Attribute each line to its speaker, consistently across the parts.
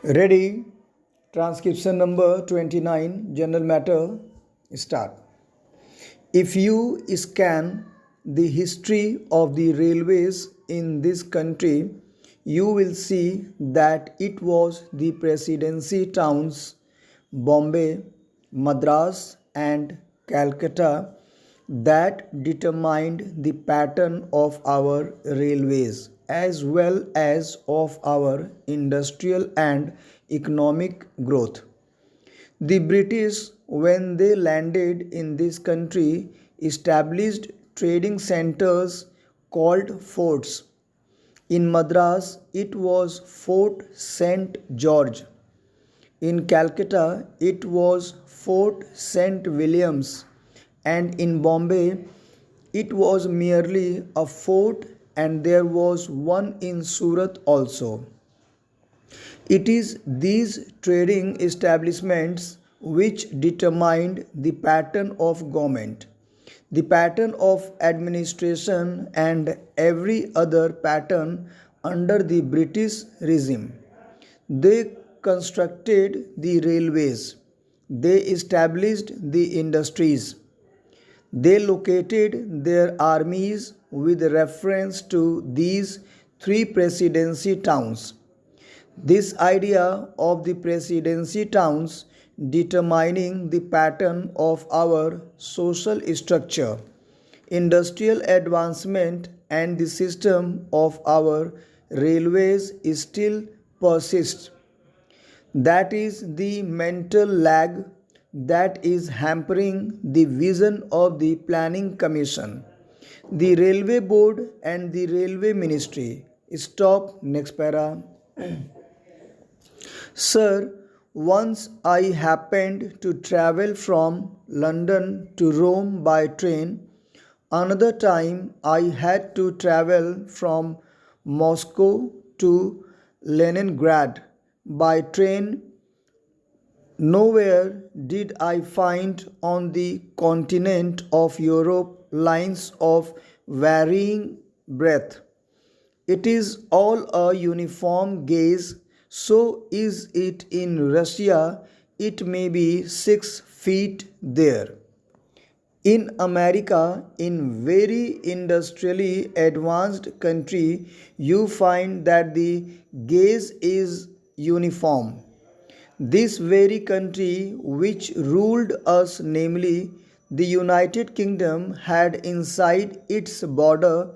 Speaker 1: Ready? Transcription number 29, General Matter, start. If you scan the history of the railways in this country, you will see that it was the presidency towns Bombay, Madras, and Calcutta that determined the pattern of our railways as well as of our industrial and economic growth. The British, when they landed in this country, established trading centers called forts. In Madras, it was Fort St. George. In Calcutta, it was Fort St. Williams, and in Bombay, it was merely a fort, and there was one in Surat also. It is these trading establishments which determined the pattern of government, the pattern of administration, and every other pattern under the British regime. They constructed the railways, they established the industries, they located their armies with reference to these three presidency towns. This idea of the presidency towns determining the pattern of our social structure, industrial advancement, and the system of our railways still persists. That is the mental lag that is hampering the vision of the Planning Commission, the Railway Board, and the Railway Ministry. Stop. Next para. Sir, once I happened to travel from London to Rome by train. Another time I had to travel from Moscow to Leningrad by train. Nowhere did I find on the continent of Europe lines of varying breadth. It is all a uniform gaze. So is it in Russia. It may be 6 feet there. In America, in very industrially advanced country, you find that the gaze is uniform. This very country which ruled us, namely the United Kingdom, had inside its border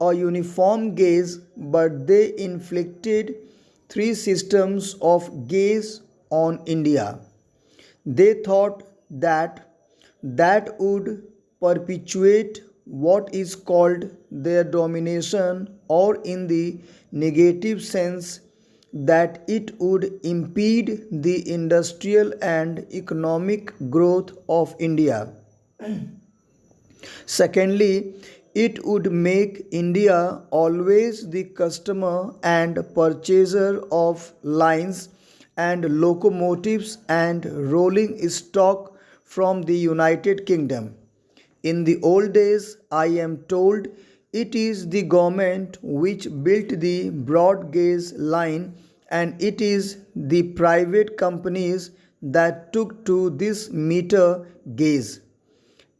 Speaker 1: a uniform gaze, but they inflicted three systems of gaze on India. They thought that would perpetuate what is called their domination, or in the negative sense, that it would impede the industrial and economic growth of India. Secondly, it would make India always the customer and purchaser of lines and locomotives and rolling stock from the United Kingdom. In the old days, I am told, it is the government which built the broad gauge line, and it is the private companies that took to this meter gauge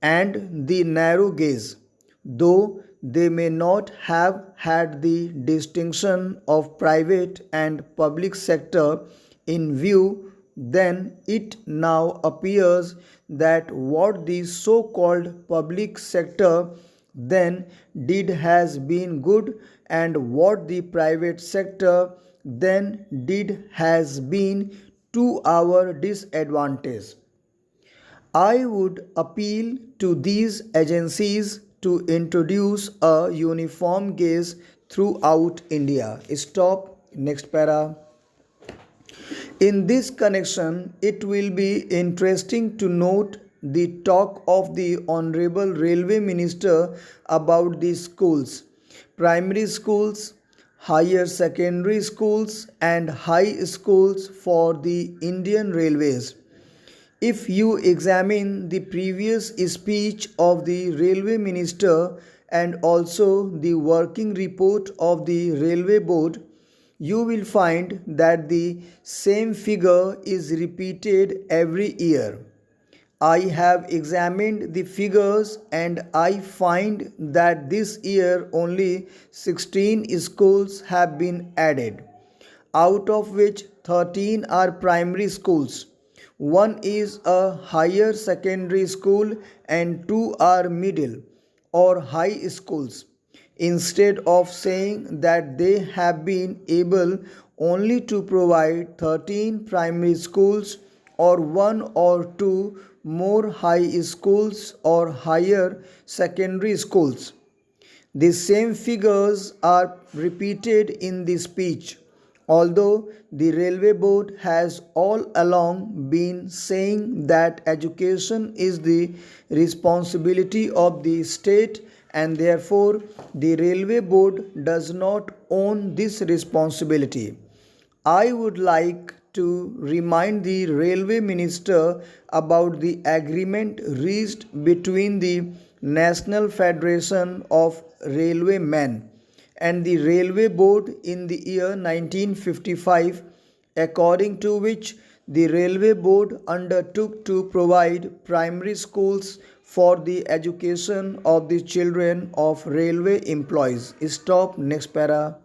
Speaker 1: and the narrow gauge, though they may not have had the distinction of private and public sector in view. Then it now appears that what the so-called public sector then did has been good, and what the private sector then did has been to our disadvantage. I would appeal to these agencies to introduce a uniform gaze throughout India. Stop. Next para. In this connection, it will be interesting to note the talk of the Honorable Railway Minister about the schools, primary schools, higher secondary schools, and high schools for the Indian Railways. If you examine the previous speech of the Railway Minister and also the working report of the Railway Board, you will find that the same figure is repeated every year. I have examined the figures and I find that this year only 16 schools have been added, out of which 13 are primary schools. One is a higher secondary school and two are middle or high schools. Instead of saying that they have been able only to provide 13 primary schools or one or two more high schools or higher secondary schools, the same figures are repeated in the speech, although the Railway Board has all along been saying that education is the responsibility of the state and therefore the Railway Board does not own this responsibility. I would like to remind the Railway Minister about the agreement reached between the National Federation of Railwaymen and the Railway Board in the year 1955, according to which the Railway Board undertook to provide primary schools for the education of the children of railway employees. Stop. Next para.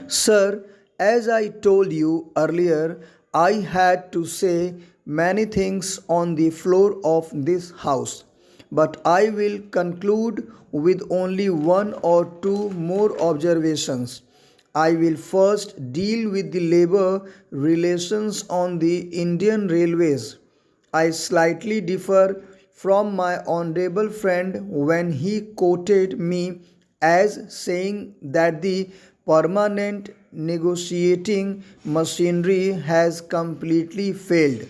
Speaker 1: Sir, as I told you earlier, I had to say many things on the floor of this house, but I will conclude with only one or two more observations. I will first deal with the labor relations on the Indian Railways. I slightly differ from my honorable friend when he quoted me as saying that the permanent negotiating machinery has completely failed.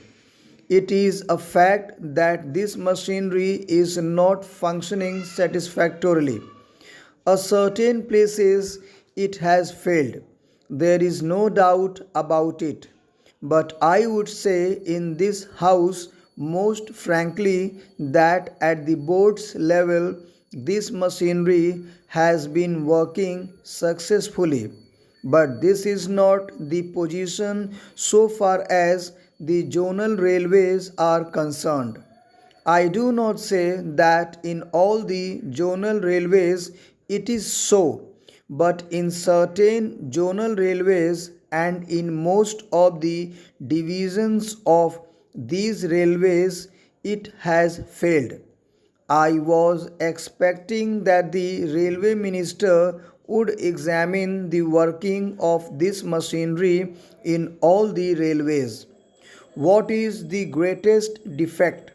Speaker 1: It is a fact that this machinery is not functioning satisfactorily. A certain places it has failed. There is no doubt about it. But I would say in this house most frankly that at the board's level this machinery has been working successfully. But this is not the position so far as the zonal railways are concerned. I do not say that in all the zonal railways it is so, but in certain zonal railways and in most of the divisions of these railways it has failed. I was expecting that the railway minister would examine the working of this machinery in all the railways. What is the greatest defect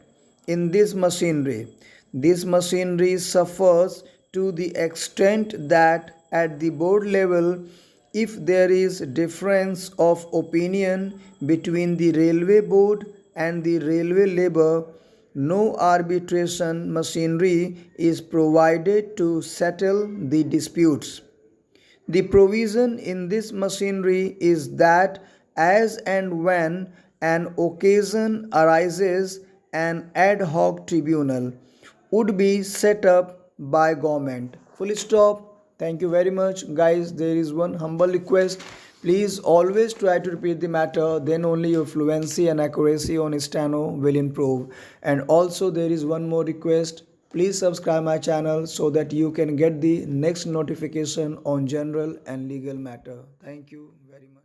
Speaker 1: in this machinery? This machinery suffers to the extent that at the board level, if there is difference of opinion between the railway board and the railway labor, no arbitration machinery is provided to settle the disputes. The provision in this machinery is that as and when an occasion arises, an ad hoc tribunal would be set up by government. Full stop. Thank you very much, guys. There is one humble request. Please always try to repeat the matter, then only your fluency and accuracy on steno will improve. And also there is one more request. Please subscribe my channel so that you can get the next notification on general and legal matter. Thank you very much.